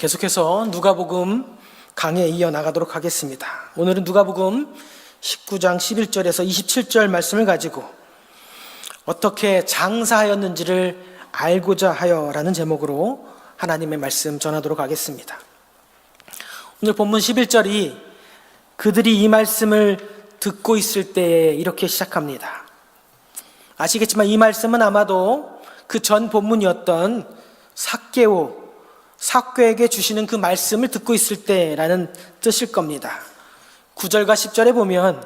계속해서 누가복음 강해 이어나가도록 하겠습니다. 오늘은 누가복음 19장 11절에서 27절 말씀을 가지고 어떻게 장사하였는지를 알고자 하여라는 제목으로 하나님의 말씀 전하도록 하겠습니다. 오늘 본문 11절이 그들이 이 말씀을 듣고 있을 때에 이렇게 시작합니다. 아시겠지만 이 말씀은 아마도 그 전 본문이었던 삭개오에게 주시는 그 말씀을 듣고 있을 때라는 뜻일 겁니다. 9절과 10절에 보면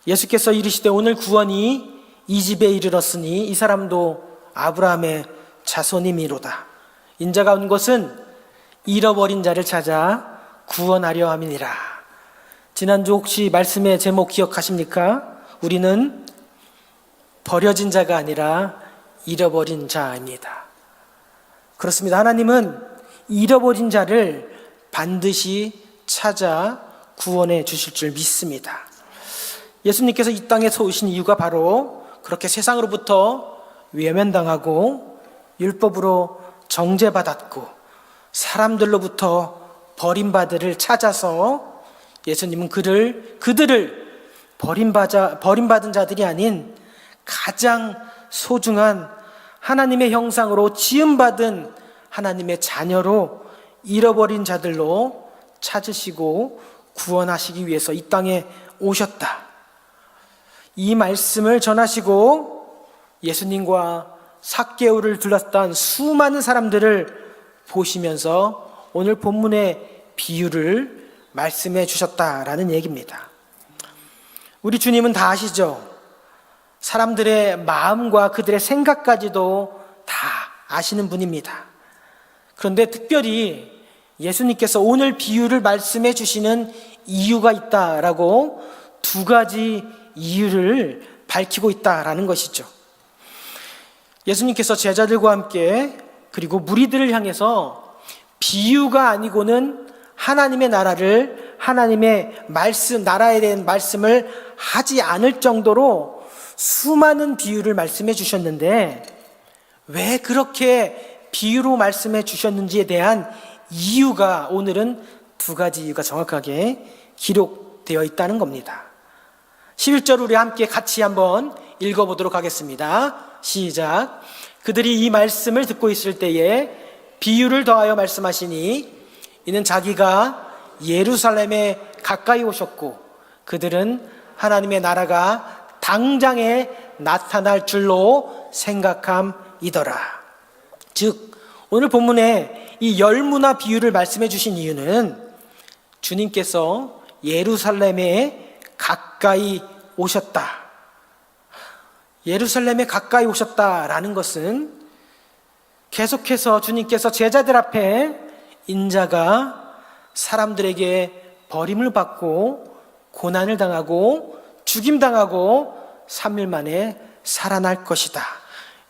예수께서 이르시되 오늘 구원이 이 집에 이르렀으니 이 사람도 아브라함의 자손이미로다. 인자가 온 것은 잃어버린 자를 찾아 구원하려 함이니라. 지난주 혹시 말씀의 제목 기억하십니까? 우리는 버려진 자가 아니라 잃어버린 자입니다. 그렇습니다. 하나님은 잃어버린 자를 반드시 찾아 구원해 주실 줄 믿습니다. 예수님께서 이 땅에서 오신 이유가 바로 그렇게 세상으로부터 외면당하고 율법으로 정죄받았고 사람들로부터 버림받을 찾아서 예수님은 그들을 버림받은 자들이 아닌 가장 소중한 하나님의 형상으로 지음받은 하나님의 자녀로 잃어버린 자들로 찾으시고 구원하시기 위해서 이 땅에 오셨다. 이 말씀을 전하시고 예수님과 삭개오를 둘러싼 수많은 사람들을 보시면서 오늘 본문의 비유를 말씀해 주셨다라는 얘기입니다. 우리 주님은 다 아시죠? 사람들의 마음과 그들의 생각까지도 다 아시는 분입니다. 그런데 특별히 예수님께서 오늘 비유를 말씀해 주시는 이유가 있다라고 두 가지 이유를 밝히고 있다라는 것이죠. 예수님께서 제자들과 함께 그리고 무리들을 향해서 비유가 아니고는 하나님의 나라를 하나님의 말씀, 나라에 대한 말씀을 하지 않을 정도로 수많은 비유를 말씀해 주셨는데 왜 그렇게 비유로 말씀해 주셨는지에 대한 이유가 오늘은 두 가지 이유가 정확하게 기록되어 있다는 겁니다. 11절 우리 함께 같이 한번 읽어보도록 하겠습니다. 시작. 그들이 이 말씀을 듣고 있을 때에 비유를 더하여 말씀하시니 이는 자기가 예루살렘에 가까이 오셨고 그들은 하나님의 나라가 당장에 나타날 줄로 생각함이더라. 즉 오늘 본문에 이 열무나 비유를 말씀해 주신 이유는 주님께서 예루살렘에 가까이 오셨다. 예루살렘에 가까이 오셨다라는 것은 계속해서 주님께서 제자들 앞에 인자가 사람들에게 버림을 받고 고난을 당하고 죽임당하고 3일 만에 살아날 것이다.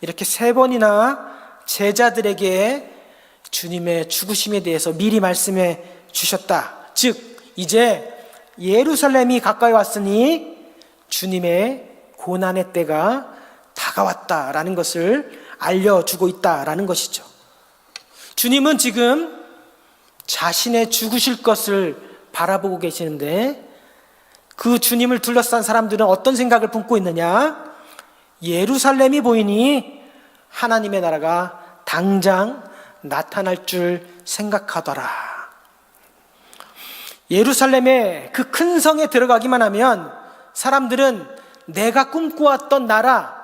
이렇게 3번이나 제자들에게 주님의 죽으심에 대해서 미리 말씀해 주셨다. 즉 이제 예루살렘이 가까이 왔으니 주님의 고난의 때가 다가왔다라는 것을 알려주고 있다라는 것이죠. 주님은 지금 자신의 죽으실 것을 바라보고 계시는데 그 주님을 둘러싼 사람들은 어떤 생각을 품고 있느냐? 예루살렘이 보이니 하나님의 나라가 당장 나타날 줄 생각하더라. 예루살렘의 그 큰 성에 들어가기만 하면 사람들은 내가 꿈꾸었던 나라,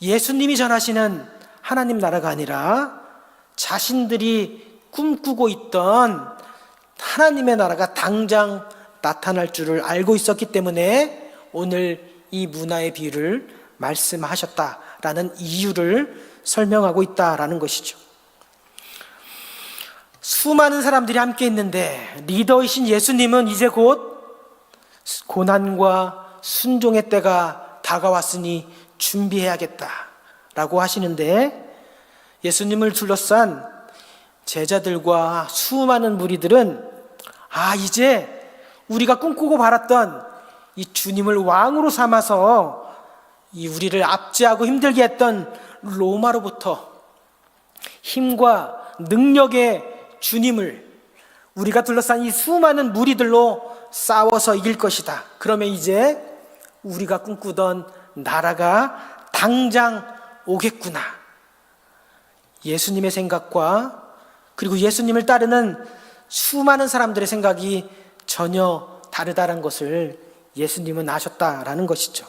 예수님이 전하시는 하나님 나라가 아니라 자신들이 꿈꾸고 있던 하나님의 나라가 당장 나타날 줄을 알고 있었기 때문에 오늘 이 문화의 비유를 말씀하셨다라는 이유를 설명하고 있다라는 것이죠. 수많은 사람들이 함께 있는데 리더이신 예수님은 이제 곧 고난과 순종의 때가 다가왔으니 준비해야겠다라고 하시는데 예수님을 둘러싼 제자들과 수많은 무리들은 이제 우리가 꿈꾸고 바랐던 이 주님을 왕으로 삼아서 이 우리를 압제하고 힘들게 했던 로마로부터 힘과 능력의 주님을 우리가 둘러싼 이 수많은 무리들로 싸워서 이길 것이다. 그러면 이제 우리가 꿈꾸던 나라가 당장 오겠구나. 예수님의 생각과 그리고 예수님을 따르는 수많은 사람들의 생각이 전혀 다르다는 것을 예수님은 아셨다라는 것이죠.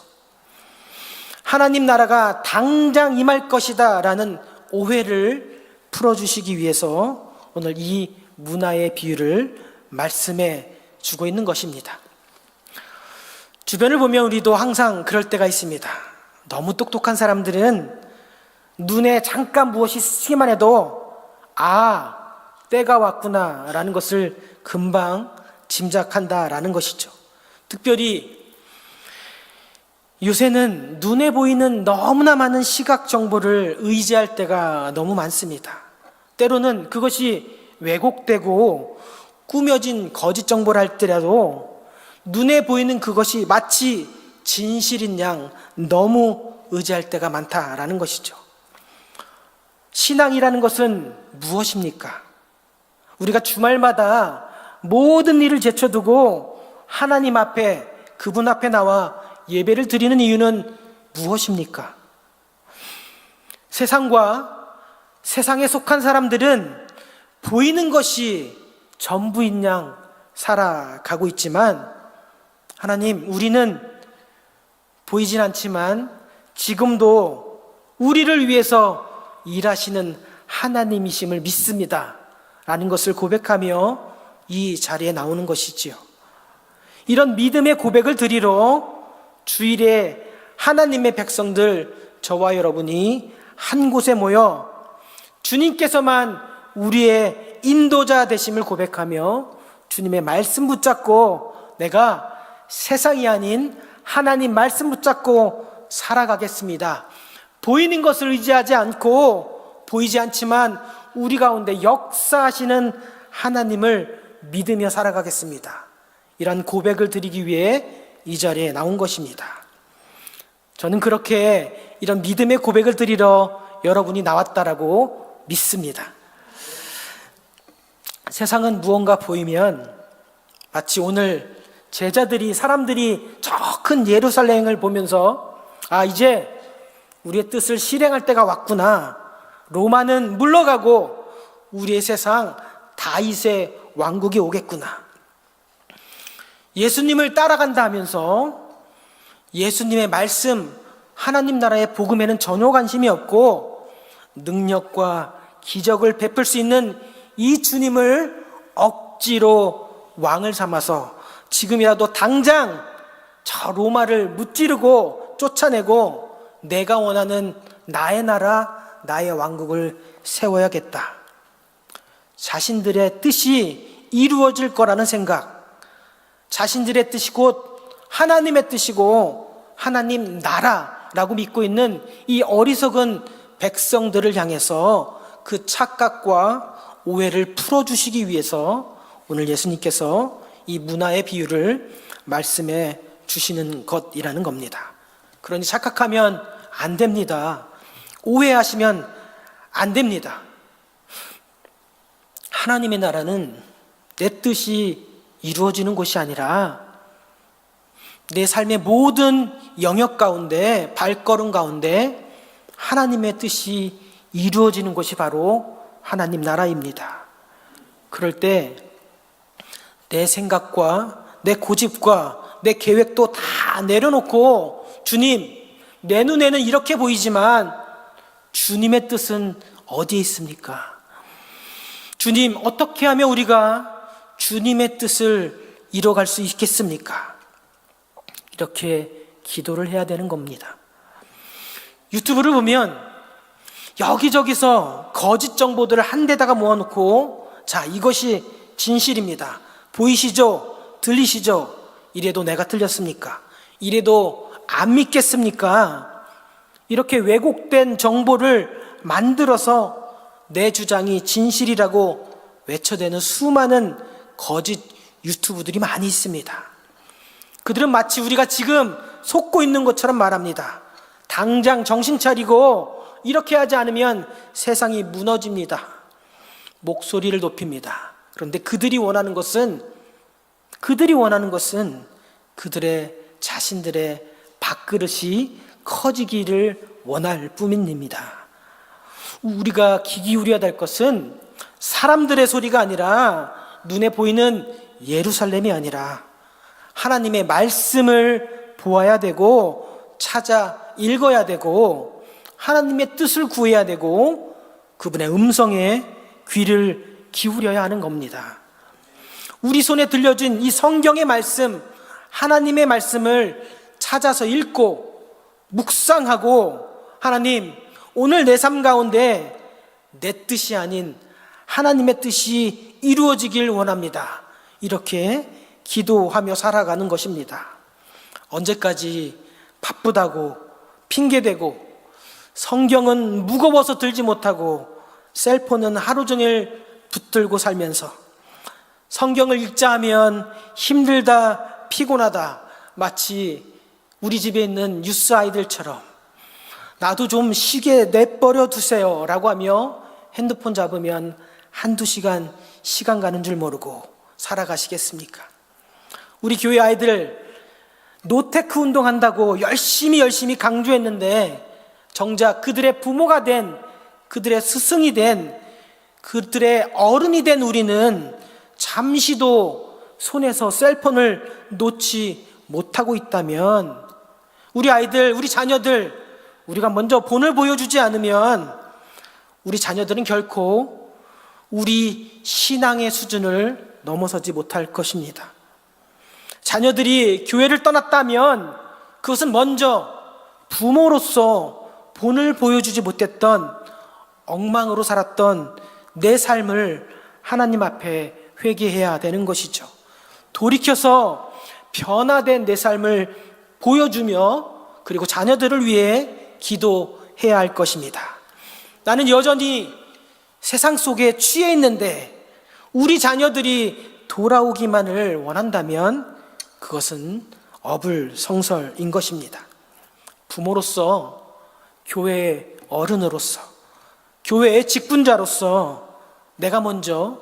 하나님 나라가 당장 임할 것이다 라는 오해를 풀어주시기 위해서 오늘 이 문화의 비유를 말씀해 주고 있는 것입니다. 주변을 보면 우리도 항상 그럴 때가 있습니다. 너무 똑똑한 사람들은 눈에 잠깐 무엇이 스치기만 해도 때가 왔구나 라는 것을 금방 짐작한다라는 것이죠. 특별히 요새는 눈에 보이는 너무나 많은 시각 정보를 의지할 때가 너무 많습니다. 때로는 그것이 왜곡되고 꾸며진 거짓 정보를 할때라도 눈에 보이는 그것이 마치 진실인 양 너무 의지할 때가 많다라는 것이죠. 신앙이라는 것은 무엇입니까? 우리가 주말마다 모든 일을 제쳐두고 하나님 앞에, 그분 앞에 나와 예배를 드리는 이유는 무엇입니까? 세상에 속한 사람들은 보이는 것이 전부인 양 살아가고 있지만 하나님, 우리는 보이진 않지만 지금도 우리를 위해서 일하시는 하나님이심을 믿습니다 라는 것을 고백하며 이 자리에 나오는 것이지요. 이런 믿음의 고백을 드리러 주일에 하나님의 백성들, 저와 여러분이 한 곳에 모여 주님께서만 우리의 인도자 되심을 고백하며 주님의 말씀 붙잡고 내가 세상이 아닌 하나님 말씀 붙잡고 살아가겠습니다. 보이는 것을 의지하지 않고 보이지 않지만 우리 가운데 역사하시는 하나님을 믿으며 살아가겠습니다. 이런 고백을 드리기 위해 이 자리에 나온 것입니다. 저는 그렇게 이런 믿음의 고백을 드리러 여러분이 나왔다라고 믿습니다. 세상은 무언가 보이면 마치 오늘 사람들이 저 큰 예루살렘을 보면서 이제 우리의 뜻을 실행할 때가 왔구나. 로마는 물러가고 우리의 세상 다윗의 왕국이 오겠구나. 예수님을 따라간다 하면서 예수님의 말씀, 하나님 나라의 복음에는 전혀 관심이 없고 능력과 기적을 베풀 수 있는 이 주님을 억지로 왕을 삼아서 지금이라도 당장 저 로마를 무찌르고 쫓아내고 내가 원하는 나의 나라, 나의 왕국을 세워야겠다. 자신들의 뜻이 이루어질 거라는 생각, 자신들의 뜻이 곧 하나님의 뜻이고 하나님 나라라고 믿고 있는 이 어리석은 백성들을 향해서 그 착각과 오해를 풀어주시기 위해서 오늘 예수님께서 이 문화의 비유를 말씀해 주시는 것이라는 겁니다. 그러니 착각하면 안 됩니다. 오해하시면 안 됩니다. 하나님의 나라는 내 뜻이 이루어지는 곳이 아니라 내 삶의 모든 영역 가운데, 발걸음 가운데 하나님의 뜻이 이루어지는 곳이 바로 하나님 나라입니다. 그럴 때 내 생각과 내 고집과 내 계획도 다 내려놓고 주님, 내 눈에는 이렇게 보이지만 주님의 뜻은 어디에 있습니까? 주님, 어떻게 하면 우리가 주님의 뜻을 이뤄갈 수 있겠습니까? 이렇게 기도를 해야 되는 겁니다. 유튜브를 보면 여기저기서 거짓 정보들을 한 데다가 모아놓고 이것이 진실입니다. 보이시죠? 들리시죠? 이래도 내가 틀렸습니까? 이래도 안 믿겠습니까? 이렇게 왜곡된 정보를 만들어서 내 주장이 진실이라고 외쳐대는 수많은 거짓 유튜브들이 많이 있습니다. 그들은 마치 우리가 지금 속고 있는 것처럼 말합니다. 당장 정신 차리고 이렇게 하지 않으면 세상이 무너집니다. 목소리를 높입니다. 그런데 그들이 원하는 것은 그들의 자신들의 밥그릇이 커지기를 원할 뿐입니다. 우리가 귀 기울여야 될 것은 사람들의 소리가 아니라 눈에 보이는 예루살렘이 아니라 하나님의 말씀을 보아야 되고 찾아 읽어야 되고 하나님의 뜻을 구해야 되고 그분의 음성에 귀를 기울여야 하는 겁니다. 우리 손에 들려진 이 성경의 말씀, 하나님의 말씀을 찾아서 읽고 묵상하고 하나님, 오늘 내 삶 가운데 내 뜻이 아닌 하나님의 뜻이 이루어지길 원합니다. 이렇게 기도하며 살아가는 것입니다. 언제까지 바쁘다고 핑계대고 성경은 무거워서 들지 못하고 셀폰은 하루 종일 붙들고 살면서 성경을 읽자 하면 힘들다, 피곤하다, 마치 우리 집에 있는 뉴스 아이들처럼 나도 좀 쉬게 내버려 두세요 라고 하며 핸드폰 잡으면 한두 시간 가는 줄 모르고 살아가시겠습니까? 우리 교회 아이들 노테크 운동한다고 열심히 강조했는데 정작 그들의 부모가 된, 그들의 스승이 된, 그들의 어른이 된 우리는 잠시도 손에서 셀폰을 놓지 못하고 있다면 우리 아이들, 우리 자녀들, 우리가 먼저 본을 보여주지 않으면 우리 자녀들은 결코 우리 신앙의 수준을 넘어서지 못할 것입니다. 자녀들이 교회를 떠났다면 그것은 먼저 부모로서 본을 보여주지 못했던 엉망으로 살았던 내 삶을 하나님 앞에 회개해야 되는 것이죠. 돌이켜서 변화된 내 삶을 보여주며 그리고 자녀들을 위해 기도해야 할 것입니다. 나는 여전히 세상 속에 취해 있는데 우리 자녀들이 돌아오기만을 원한다면 그것은 어불성설인 것입니다. 부모로서, 교회의 어른으로서, 교회의 직분자로서 내가 먼저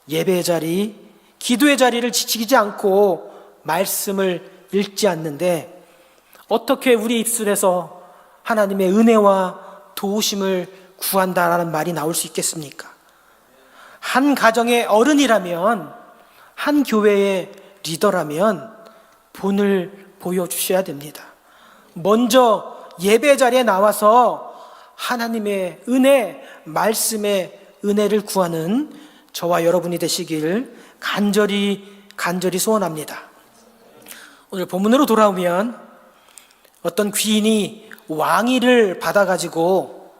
예배의 자리, 기도의 자리를 지키지 않고 말씀을 읽지 않는데 어떻게 우리 입술에서 하나님의 은혜와 도우심을 구한다라는 말이 나올 수 있겠습니까? 한 가정의 어른이라면, 한 교회의 리더라면 본을 보여주셔야 됩니다. 먼저 예배 자리에 나와서 하나님의 은혜, 말씀의 은혜를 구하는 저와 여러분이 되시길 간절히 소원합니다. 오늘 본문으로 돌아오면 어떤 귀인이 왕위를 받아가지고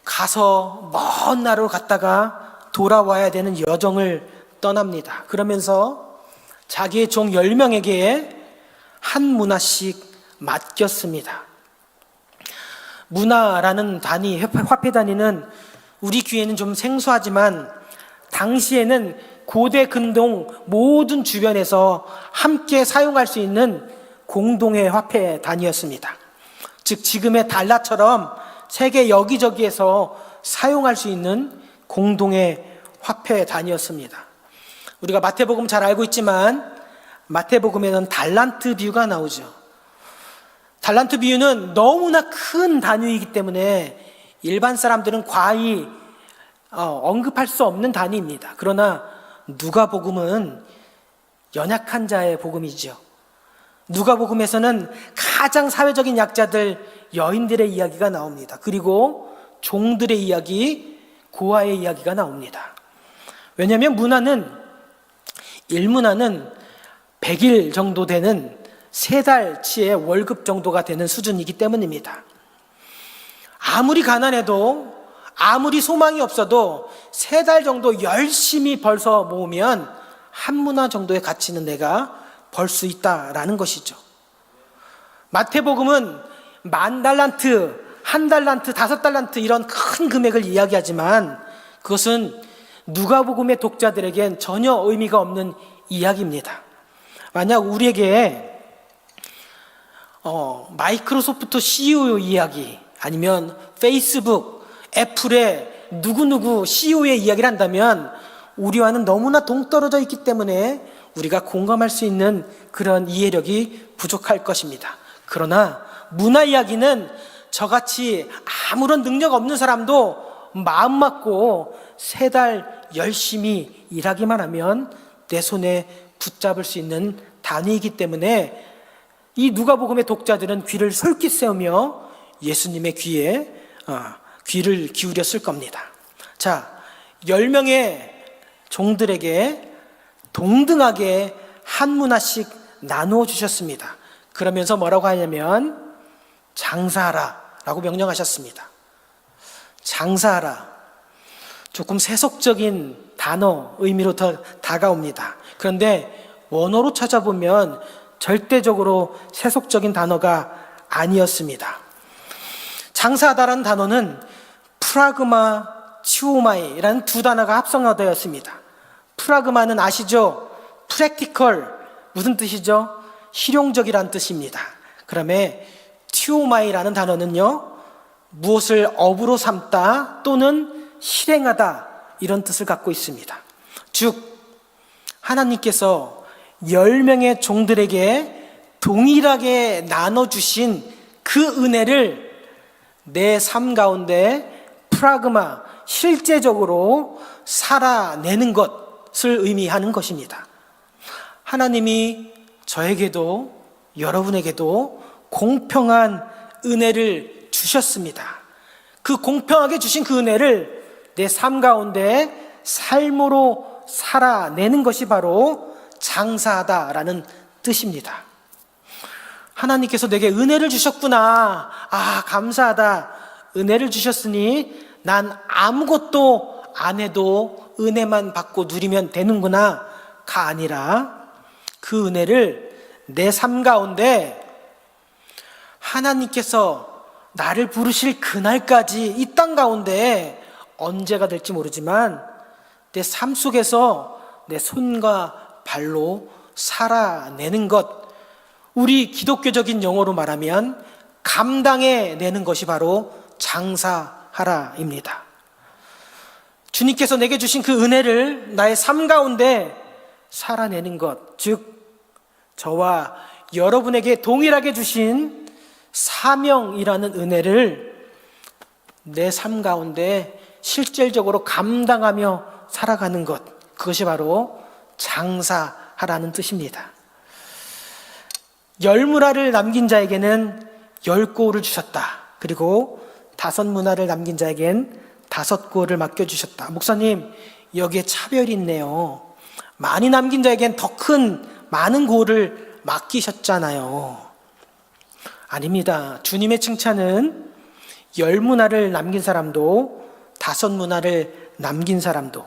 가서 먼 나라로 갔다가 돌아와야 되는 여정을 떠납니다. 그러면서 자기의 종 10명에게 한 문화씩 맡겼습니다. 문화라는 단위, 화폐 단위는 우리 귀에는 좀 생소하지만 당시에는 고대 근동 모든 주변에서 함께 사용할 수 있는 공동의 화폐 단위였습니다. 즉 지금의 달러처럼 세계 여기저기에서 사용할 수 있는 공동의 화폐 단위였습니다. 우리가 마태복음 잘 알고 있지만 마태복음에는 달란트 비유가 나오죠. 달란트 비유는 너무나 큰 단위이기 때문에 일반 사람들은 과히 언급할 수 없는 단위입니다. 그러나 누가복음은 연약한 자의 복음이죠. 누가복음에서는 가장 사회적인 약자들, 여인들의 이야기가 나옵니다. 그리고 종들의 이야기, 고아의 이야기가 나옵니다. 왜냐하면 일문화는 100일 정도 되는 3달치의 월급 정도가 되는 수준이기 때문입니다. 아무리 가난해도, 아무리 소망이 없어도 3달 정도 열심히 벌서 모으면 한 문화 정도의 가치는 내가 벌 수 있다라는 것이죠. 마태복음은 10,000달란트, 1달란트, 5달란트 이런 큰 금액을 이야기하지만 그것은 누가복음의 독자들에겐 전혀 의미가 없는 이야기입니다. 만약 우리에게 마이크로소프트 CEO 이야기, 아니면 페이스북, 애플의 누구누구 CEO의 이야기를 한다면 우리와는 너무나 동떨어져 있기 때문에 우리가 공감할 수 있는 그런 이해력이 부족할 것입니다. 그러나 문화 이야기는 저같이 아무런 능력 없는 사람도 마음 맞고 3달 열심히 일하기만 하면 내 손에 붙잡을 수 있는 단위이기 때문에 이 누가복음의 독자들은 귀를 솔깃 세우며 예수님의 귀에 귀를 기울였을 겁니다. 자, 10명의 종들에게 동등하게 한 문화씩 나누어 주셨습니다. 그러면서 뭐라고 하냐면 장사하라 라고 명령하셨습니다. 장사하라. 조금 세속적인 단어 의미로 더 다가옵니다. 그런데 원어로 찾아보면 절대적으로 세속적인 단어가 아니었습니다. 장사하다라는 단어는 프라그마, 치오마이라는 2 단어가 합성되었습니다. 프라그마는 아시죠? 프랙티컬, 무슨 뜻이죠? 실용적이라는 뜻입니다. 그다음에 티오마이라는 단어는요, 무엇을 업으로 삼다 또는 실행하다 이런 뜻을 갖고 있습니다. 즉 하나님께서 10명의 종들에게 동일하게 나눠주신 그 은혜를 내 삶 가운데 프라그마, 실제적으로 살아내는 것을 의미하는 것입니다. 하나님이 저에게도 여러분에게도 공평한 은혜를 주셨습니다. 그 공평하게 주신 그 은혜를 내 삶 가운데 삶으로 살아내는 것이 바로 장사하다라는 뜻입니다. 하나님께서 내게 은혜를 주셨구나. 감사하다. 은혜를 주셨으니 난 아무것도 안 해도 은혜만 받고 누리면 되는구나 가 아니라 그 은혜를 내 삶 가운데 하나님께서 나를 부르실 그날까지 이 땅 가운데 언제가 될지 모르지만 내 삶 속에서 내 손과 발로 살아내는 것, 우리 기독교적인 용어로 말하면 감당해내는 것이 바로 장사하라입니다. 주님께서 내게 주신 그 은혜를 나의 삶 가운데 살아내는 것, 즉 저와 여러분에게 동일하게 주신 사명이라는 은혜를 내 삶 가운데 실질적으로 감당하며 살아가는 것, 그것이 바로 장사하라는 뜻입니다. 10문화를 남긴 자에게는 10고을을 주셨다. 그리고 5문화를 남긴 자에겐 5고을을 맡겨주셨다. 목사님, 여기에 차별이 있네요. 많이 남긴 자에겐 더 큰 많은 고을을 맡기셨잖아요. 아닙니다. 주님의 칭찬은 10문화를 남긴 사람도 5문화를 남긴 사람도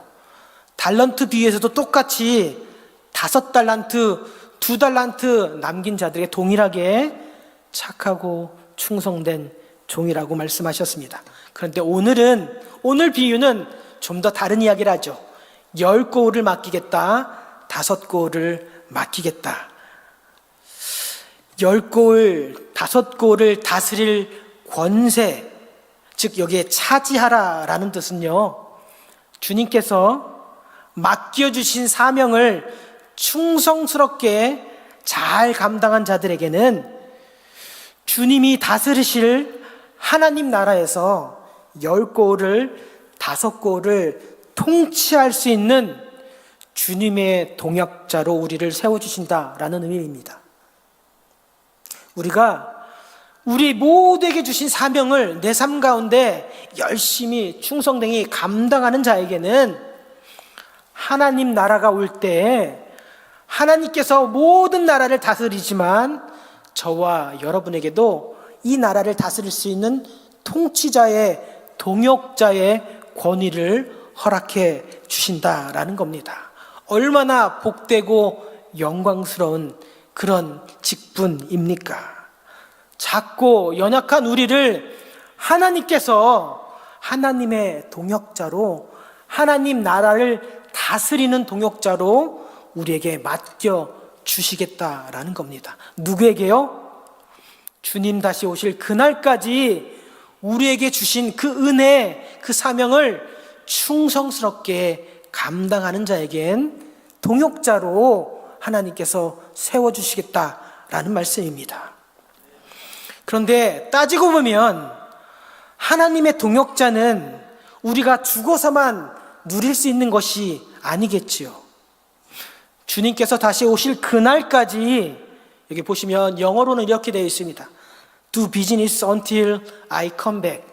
달란트 비유에서도 똑같이 5달란트, 2달란트 남긴 자들에게 동일하게 착하고 충성된 종이라고 말씀하셨습니다. 그런데 오늘 비유는 좀 더 다른 이야기를 하죠. 10고을을 맡기겠다, 5고을을 맡기겠다. 10고을, 5고을을 다스릴 권세, 즉 여기에 차지하라라는 뜻은요, 주님께서 맡겨주신 사명을 충성스럽게 잘 감당한 자들에게는 주님이 다스리실 하나님 나라에서 10고을을 5고을을 통치할 수 있는 주님의 동역자로 우리를 세워주신다라는 의미입니다. 우리가 우리 모두에게 주신 사명을 내 삶 가운데 열심히 충성되게 감당하는 자에게는 하나님 나라가 올 때 하나님께서 모든 나라를 다스리지만 저와 여러분에게도 이 나라를 다스릴 수 있는 통치자의, 동역자의 권위를 허락해 주신다라는 겁니다. 얼마나 복되고 영광스러운 그런 직분입니까? 작고 연약한 우리를 하나님께서 하나님의 동역자로, 하나님 나라를 다스리는 동역자로 우리에게 맡겨 주시겠다라는 겁니다. 누구에게요? 주님 다시 오실 그날까지 우리에게 주신 그 은혜, 그 사명을 충성스럽게 감당하는 자에겐 동역자로 하나님께서 세워주시겠다라는 말씀입니다. 그런데 따지고 보면 하나님의 동역자는 우리가 죽어서만 누릴 수 있는 것이 아니겠지요. 주님께서 다시 오실 그날까지, 여기 보시면 영어로는 이렇게 되어 있습니다. Do business until I come back.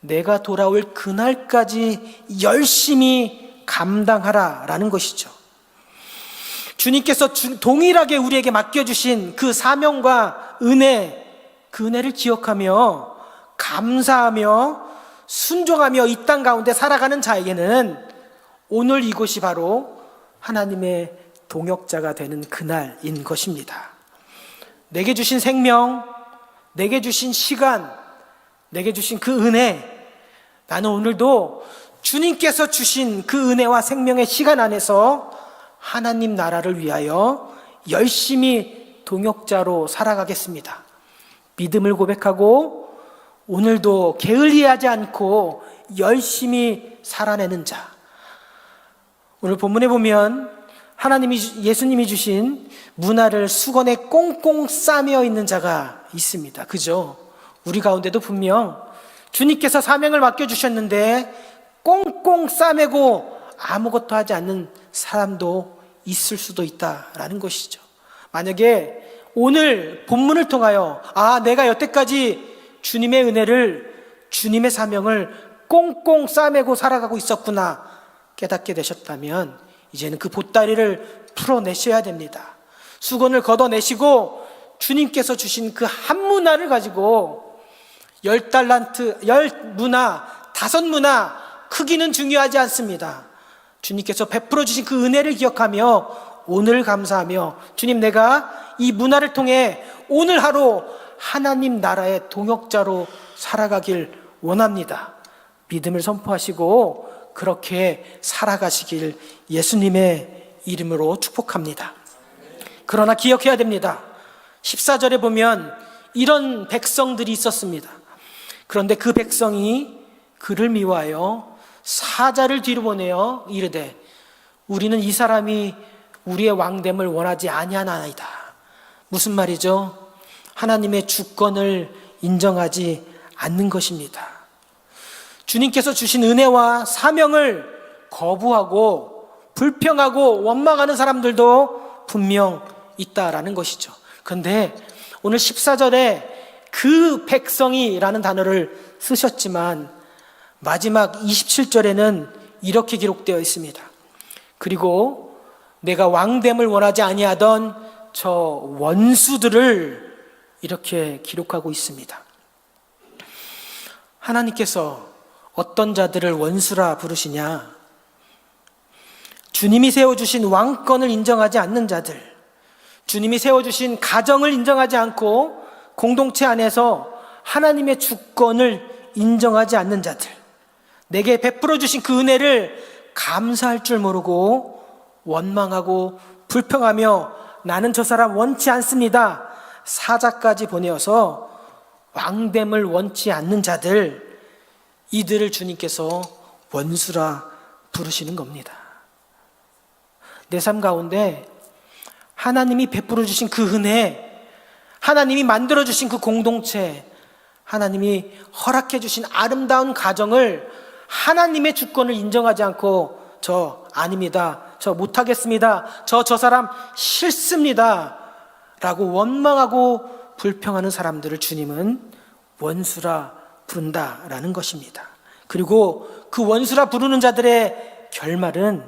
내가 돌아올 그날까지 열심히 감당하라 라는 것이죠. 주님께서 동일하게 우리에게 맡겨주신 그 사명과 은혜, 그 은혜를 기억하며 감사하며 순종하며 이 땅 가운데 살아가는 자에게는 오늘 이곳이 바로 하나님의 동역자가 되는 그날인 것입니다. 내게 주신 생명, 내게 주신 시간, 내게 주신 그 은혜, 나는 오늘도 주님께서 주신 그 은혜와 생명의 시간 안에서 하나님 나라를 위하여 열심히 동역자로 살아가겠습니다. 믿음을 고백하고 오늘도 게을리하지 않고 열심히 살아내는 자. 오늘 본문에 보면 예수님이 주신 문화를 수건에 꽁꽁 싸매어 있는 자가 있습니다. 그죠? 우리 가운데도 분명 주님께서 사명을 맡겨주셨는데 꽁꽁 싸매고 아무것도 하지 않는 사람도 있을 수도 있다라는 것이죠. 만약에 오늘 본문을 통하여 내가 여태까지 주님의 은혜를, 주님의 사명을 꽁꽁 싸매고 살아가고 있었구나 깨닫게 되셨다면 이제는 그 보따리를 풀어내셔야 됩니다. 수건을 걷어내시고 주님께서 주신 그 한 문화를 가지고 10달란트, 10문화, 5문화, 크기는 중요하지 않습니다. 주님께서 베풀어 주신 그 은혜를 기억하며 오늘 감사하며 주님, 내가 이 문화를 통해 오늘 하루 하나님 나라의 동역자로 살아가길 원합니다. 믿음을 선포하시고 그렇게 살아가시길 예수님의 이름으로 축복합니다. 그러나 기억해야 됩니다. 14절에 보면 이런 백성들이 있었습니다. 그런데 그 백성이 그를 미워하여 사자를 뒤로 보내어 이르되 우리는 이 사람이 우리의 왕됨을 원하지 아니하나이다. 무슨 말이죠? 하나님의 주권을 인정하지 않는 것입니다. 주님께서 주신 은혜와 사명을 거부하고 불평하고 원망하는 사람들도 분명 있다라는 것이죠. 그런데 오늘 14절에 그 백성이라는 단어를 쓰셨지만 마지막 27절에는 이렇게 기록되어 있습니다. 그리고 내가 왕됨을 원하지 아니하던 저 원수들을 이렇게 기록하고 있습니다. 하나님께서 어떤 자들을 원수라 부르시냐? 주님이 세워주신 왕권을 인정하지 않는 자들, 주님이 세워주신 가정을 인정하지 않고 공동체 안에서 하나님의 주권을 인정하지 않는 자들, 내게 베풀어 주신 그 은혜를 감사할 줄 모르고 원망하고 불평하며 나는 저 사람 원치 않습니다, 사자까지 보내어서 왕됨을 원치 않는 자들, 이들을 주님께서 원수라 부르시는 겁니다. 내 삶 가운데 하나님이 베풀어 주신 그 은혜, 하나님이 만들어 주신 그 공동체, 하나님이 허락해 주신 아름다운 가정을 하나님의 주권을 인정하지 않고 저 아닙니다, 저 못하겠습니다, 저 사람 싫습니다 라고 원망하고 불평하는 사람들을 주님은 원수라 부른다라는 것입니다. 그리고 그 원수라 부르는 자들의 결말은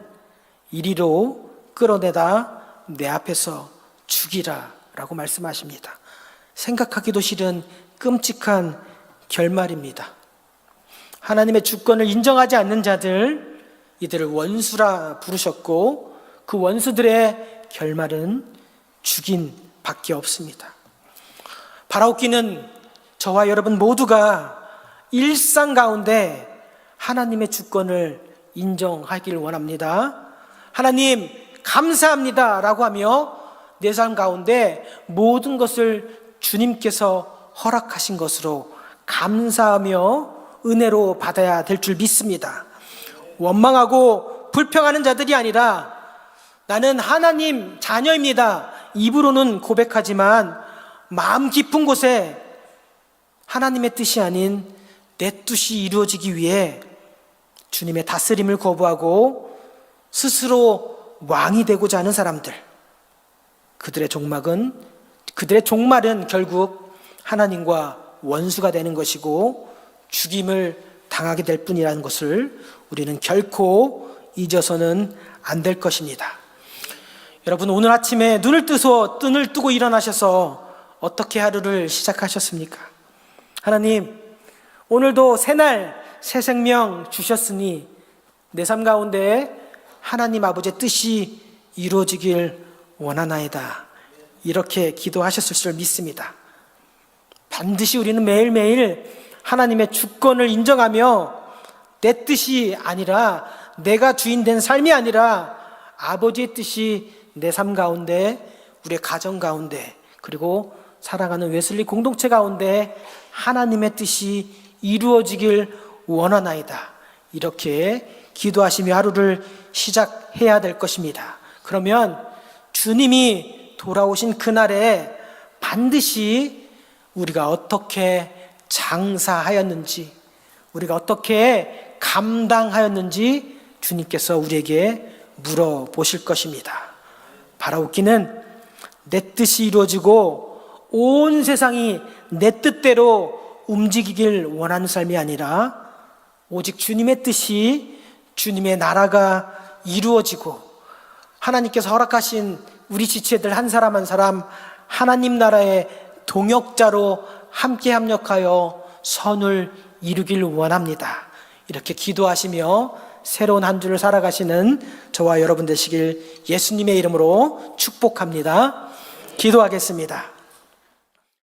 이리로 끌어내다 내 앞에서 죽이라 라고 말씀하십니다. 생각하기도 싫은 끔찍한 결말입니다. 하나님의 주권을 인정하지 않는 자들, 이들을 원수라 부르셨고 그 원수들의 결말은 죽인 밖에 없습니다. 바라옵기는 저와 여러분 모두가 일상 가운데 하나님의 주권을 인정하길 원합니다. 하나님 감사합니다 라고 하며 내 삶 가운데 모든 것을 주님께서 허락하신 것으로 감사하며 은혜로 받아야 될 줄 믿습니다. 원망하고 불평하는 자들이 아니라 나는 하나님 자녀입니다. 입으로는 고백하지만 마음 깊은 곳에 하나님의 뜻이 아닌 내 뜻이 이루어지기 위해 주님의 다스림을 거부하고 스스로 왕이 되고자 하는 사람들, 그들의 종말은 결국 하나님과 원수가 되는 것이고 죽임을 당하게 될 뿐이라는 것을 우리는 결코 잊어서는 안 될 것입니다. 여러분, 오늘 아침에 눈을 뜨고 일어나셔서 어떻게 하루를 시작하셨습니까? 하나님, 오늘도 새날 새 생명 주셨으니 내 삶 가운데 하나님 아버지의 뜻이 이루어지길 원하나이다. 이렇게 기도하셨을 줄 믿습니다. 반드시 우리는 매일매일 하나님의 주권을 인정하며 내 뜻이 아니라, 내가 주인 된 삶이 아니라 아버지의 뜻이 내 삶 가운데, 우리의 가정 가운데, 그리고 사랑하는 웨슬리 공동체 가운데 하나님의 뜻이 이루어지길 원하나이다. 이렇게 기도하시며 하루를 시작해야 될 것입니다. 그러면 주님이 돌아오신 그날에 반드시 우리가 어떻게 장사하였는지, 우리가 어떻게 감당하였는지 주님께서 우리에게 물어보실 것입니다. 바라옵기는 내 뜻이 이루어지고 온 세상이 내 뜻대로 움직이길 원하는 삶이 아니라 오직 주님의 뜻이, 주님의 나라가 이루어지고 하나님께서 허락하신 우리 지체들 한 사람 한 사람 하나님 나라의 동역자로 함께 협력하여 선을 이루길 원합니다. 이렇게 기도하시며 새로운 한 주를 살아가시는 저와 여러분 되시길 예수님의 이름으로 축복합니다. 기도하겠습니다.